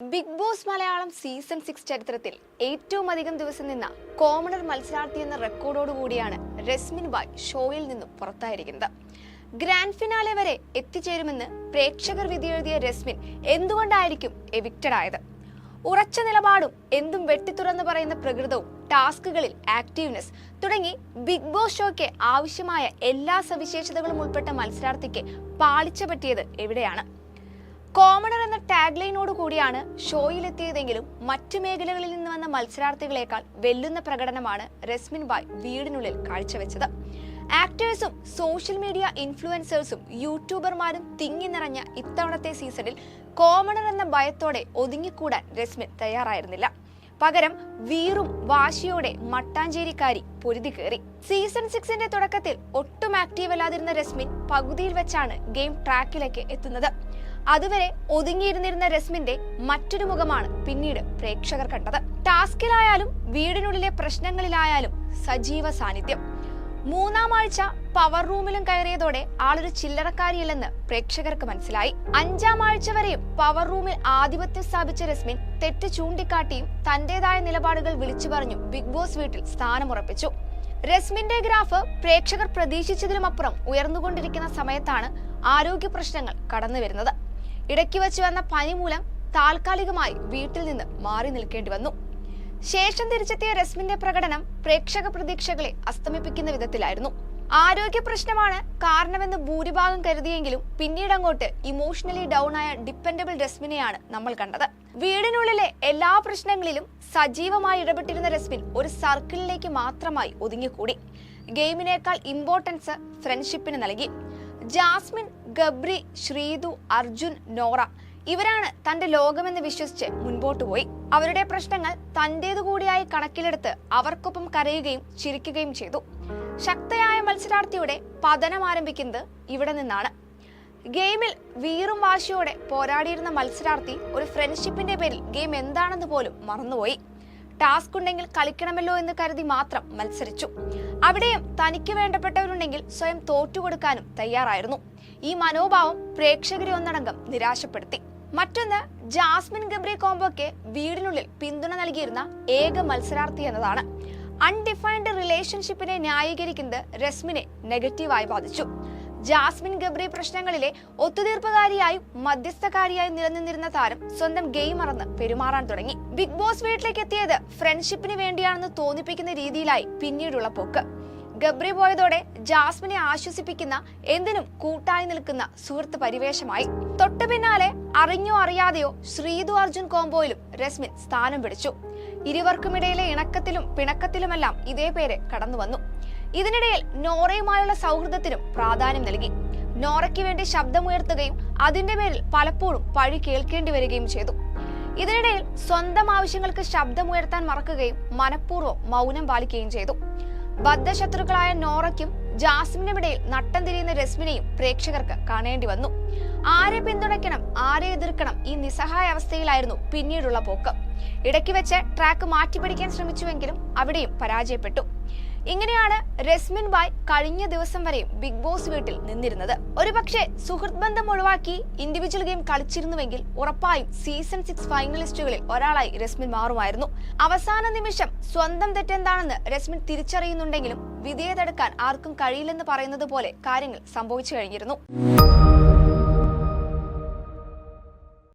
Big boss Malayalam season 6 ചരിത്രത്തിൽ ഏറ്റവും അധികം ദിവസം നിന്ന കോമണർ മത്സരാർത്ഥി എന്ന റെക്കോർഡോടുകൂടിയാണ് രസ്മിൻ ബായ് ഷോയിൽ നിന്നും പുറത്തായിരിക്കുന്നത്. ഗ്രാൻഡ് ഫിനാലെ വരെ എത്തിച്ചേരുമെന്ന് പ്രേക്ഷകർ വിധിയെഴുതിയ രസ്മിൻ എന്തുകൊണ്ടായിരിക്കും എവിക്റ്റഡ് ആയത്? ഉറച്ച നിലപാടും എന്തും വെട്ടിത്തുറന്ന് പറയുന്ന പ്രകൃതവും ടാസ്കുകളിൽ ആക്റ്റീവ്നെസ് തുടങ്ങി ബിഗ് ബോസ് ഷോയ്ക്ക് ആവശ്യമായ എല്ലാ സവിശേഷതകളും ഉൾപ്പെട്ട മത്സരാർത്ഥിക്ക് പാളിച്ച പറ്റിയത് എവിടെയാണ്? കോമണർ എന്ന ടാഗ് ലൈനോട് കൂടിയാണ് ഷോയിലെത്തിയതെങ്കിലും മറ്റു മേഖലകളിൽ നിന്ന് വന്ന മത്സരാർത്ഥികളെക്കാൾ വെല്ലുന്ന പ്രകടനമാണ് രസ്മിൻ ബായ് വീടിനുള്ളിൽ കാഴ്ചവെച്ചത്. ആക്ടേഴ്സും സോഷ്യൽ മീഡിയ ഇൻഫ്ലുവൻസേഴ്സും യൂട്യൂബർമാരും തിങ്ങി നിറഞ്ഞ ഇത്തവണത്തെ സീസണിൽ കോമണർ എന്ന ഭയത്തോടെ ഒതുങ്ങിക്കൂടാൻ രസ്മിൻ തയ്യാറായിരുന്നില്ല. പകരം വീറും വാശിയോടെ മട്ടാഞ്ചേരിക്കാരി പൊരുതി കയറി. സീസൺ 6ന്റെ തുടക്കത്തിൽ ഒട്ടും ആക്റ്റീവ് അല്ലാതിരുന്ന രസ്മിൻ പകുതിയിൽ വെച്ചാണ് ഗെയിം ട്രാക്കിലേക്ക് എത്തുന്നത്. അതുവരെ ഒതുങ്ങിയിരുന്നിരുന്ന രസ്മിന്റെ മറ്റൊരു മുഖമാണ് പിന്നീട് പ്രേക്ഷകർ കണ്ടത്. ടാസ്കിലായാലും വീടിനുള്ളിലെ പ്രശ്നങ്ങളിലായാലും സജീവ സാന്നിധ്യം. മൂന്നാം ആഴ്ച പവർ റൂമിലും കയറിയതോടെ ആളൊരു ചില്ലറക്കാരിയല്ലെന്ന് പ്രേക്ഷകർക്ക് മനസ്സിലായി. 5ാം ആഴ്ച വരെയും പവർ റൂമിൽ ആധിപത്യം സ്ഥാപിച്ച രസ്മിൻ തെറ്റ് ചൂണ്ടിക്കാട്ടിയും തന്റേതായ നിലപാടുകൾ വിളിച്ചു പറഞ്ഞും ബിഗ് ബോസ് വീട്ടിൽ സ്ഥാനമുറപ്പിച്ചു. രസ്മിന്റെ ഗ്രാഫ് പ്രേക്ഷകർ പ്രതീക്ഷിച്ചതിലുമപ്പുറം ഉയർന്നുകൊണ്ടിരിക്കുന്ന സമയത്താണ് ആരോഗ്യ പ്രശ്നങ്ങൾ കടന്നു വരുന്നത്. ഇടയ്ക്ക് വെച്ച് വന്ന പനി മൂലം താൽക്കാലികമായി വീട്ടിൽ നിന്ന് മാറി നിൽക്കേണ്ടി വന്നു. ശേഷം തിരിച്ചെത്തിയ രസ്മിന്റെ പ്രകടനം പ്രേക്ഷക പ്രതീക്ഷകളെ അസ്തമിപ്പിക്കുന്ന വിധത്തിലായിരുന്നു. ആരോഗ്യ പ്രശ്നമാണ് കാരണമെന്ന് ഭൂരിഭാഗം കരുതിയെങ്കിലും പിന്നീട് അങ്ങോട്ട് ഇമോഷണലി ഡൗൺ ആയ ഡിപ്പെൻഡബിൾ രസ്മിനെയാണ് നമ്മൾ കണ്ടത്. വീടിനുള്ളിലെ എല്ലാ പ്രശ്നങ്ങളിലും സജീവമായി ഇടപെട്ടിരുന്ന രസ്മിൻ ഒരു സർക്കിളിലേക്ക് മാത്രമായി ഒതുങ്ങിക്കൂടി. ഗെയിമിനേക്കാൾ ഇമ്പോർട്ടൻസ് ഫ്രണ്ട്ഷിപ്പിന് നൽകി. ജാസ്മിൻ, ഗബ്രി, ശ്രീതു, അർജുൻ, നോറ ഇവരാണ് തന്റെ ലോകമെന്ന് വിശ്വസിച്ച് മുൻപോട്ട് പോയി. അവരുടെ പ്രശ്നങ്ങൾ തന്റേതുകൂടിയായി കണക്കിലെടുത്ത് അവർക്കൊപ്പം കരയുകയും ചിരിക്കുകയും ചെയ്തു. ശക്തയായ മത്സരാർത്ഥിയുടെ പതനം ആരംഭിക്കുന്നത് ഇവിടെ നിന്നാണ്. ഗെയിമിൽ വീറും വാശിയോടെ പോരാടിയിരുന്ന മത്സരാർത്ഥി ഒരു ഫ്രണ്ട്ഷിപ്പിന്റെ പേരിൽ ഗെയിം എന്താണെന്ന് പോലും മറന്നുപോയി. ടാസ്ക് ഉണ്ടെങ്കിൽ കളിക്കണമല്ലോ എന്ന് കരുതി മാത്രം മത്സരിച്ചു. അവിടെയും തനിക്ക് വേണ്ടപ്പെട്ടവരുണ്ടെങ്കിൽ സ്വയം തോറ്റുകൊടുക്കാനും തയ്യാറായിരുന്നു. ഈ മനോഭാവം പ്രേക്ഷകരെ ഒന്നടങ്കം നിരാശപ്പെടുത്തി. മറ്റൊന്ന്, ജാസ്മിൻ ഗബ്രി കോംബോയ്ക്ക് വീടിനുള്ളിൽ പിന്തുണ നൽകിയിരുന്ന ഏക മത്സരാർത്ഥി എന്നതാണ്. അൺഡിഫൈൻഡ് റിലേഷൻഷിപ്പിനെ ന്യായീകരിക്കുന്നത് രസ്മിനെ നെഗറ്റീവായി ബാധിച്ചു. ജാസ്മിൻ ഗബ്രി പ്രശ്നങ്ങളിലെ ഒത്തുതീർപ്പുകാരിയായും മധ്യസ്ഥകാരിയായും നിലനിന്നിരുന്ന താരം സ്വന്തം ഗെയിം മറന്ന് പെരുമാറാൻ തുടങ്ങി. ബിഗ് ബോസ് വീട്ടിലേക്ക് എത്തിയത് ഫ്രണ്ട്ഷിപ്പിന് വേണ്ടിയാണെന്ന് തോന്നിപ്പിക്കുന്ന രീതിയിലായി പിന്നീടുള്ള പോക്ക്. ഗബ്രി പോയതോടെ ജാസ്മിനെ ആശ്വസിപ്പിക്കുന്ന, എന്തിനും കൂട്ടായി നിൽക്കുന്ന സുഹൃത്ത് പരിവേഷമായി. തൊട്ടു പിന്നാലെ അറിഞ്ഞോ അറിയാതെയോ ശ്രീതു അർജുൻ കോംബോയിലും രസ്മിൻ സ്ഥാനം പിടിച്ചു. ഇരുവർക്കുമിടയിലെ ഇണക്കത്തിലും പിണക്കത്തിലുമെല്ലാം ഇതേ പേര് കടന്നു വന്നു. ഇതിനിടയിൽ നോറയുമായുള്ള സൗഹൃദത്തിനും പ്രാധാന്യം നൽകി. നോറയ്ക്ക് വേണ്ടി ശബ്ദമുയർത്തുകയും അതിന്റെ പേരിൽ പലപ്പോഴും പഴി കേൾക്കേണ്ടി വരികയും ചെയ്തു. ഇതിനിടയിൽ സ്വന്തം ആവശ്യങ്ങൾക്ക് ശബ്ദമുയർത്താൻ മറക്കുകയും മനഃപൂർവ്വം മൗനം പാലിക്കുകയും ചെയ്തു. ബദ്ധശത്രുക്കളായ നോറയ്ക്കും ജാസ്മിനുമിടയിൽ നട്ടം തിരിയുന്ന രസ്മിനെയും പ്രേക്ഷകർക്ക് കാണേണ്ടി വന്നു. ആരെ പിന്തുണയ്ക്കണം, ആരെ എതിർക്കണം, ഈ നിസ്സഹായ അവസ്ഥയിലായിരുന്നു പിന്നീടുള്ള പോക്ക്. ഇടയ്ക്ക് വെച്ച് ട്രാക്ക് മാറ്റിപ്പിടിക്കാൻ ശ്രമിച്ചുവെങ്കിലും അവിടെയും പരാജയപ്പെട്ടു. ഇങ്ങനെയാണ് രസ്മിൻ ബായ് കഴിഞ്ഞ ദിവസം വരെയും ബിഗ് ബോസ് വീട്ടിൽ നിന്നിരുന്നത്. ഒരുപക്ഷെ സുഹൃത്ത് ബന്ധം ഒഴിവാക്കി ഇൻഡിവിജ്വൽ ഗെയിം കളിച്ചിരുന്നുവെങ്കിൽ ഉറപ്പായും സീസൺ 6 ഫൈനലിസ്റ്റുകളിൽ ഒരാളായി രസ്മിൻ മാറുമായിരുന്നു. അവസാന നിമിഷം സ്വന്തം തെറ്റെന്താണെന്ന് രസ്മിൻ തിരിച്ചറിയുന്നുണ്ടെങ്കിലും വിധിയെ തടുക്കാൻ ആർക്കും കഴിയില്ലെന്ന് പറയുന്നത് പോലെ കാര്യങ്ങൾ സംഭവിച്ചു കഴിഞ്ഞിരുന്നു.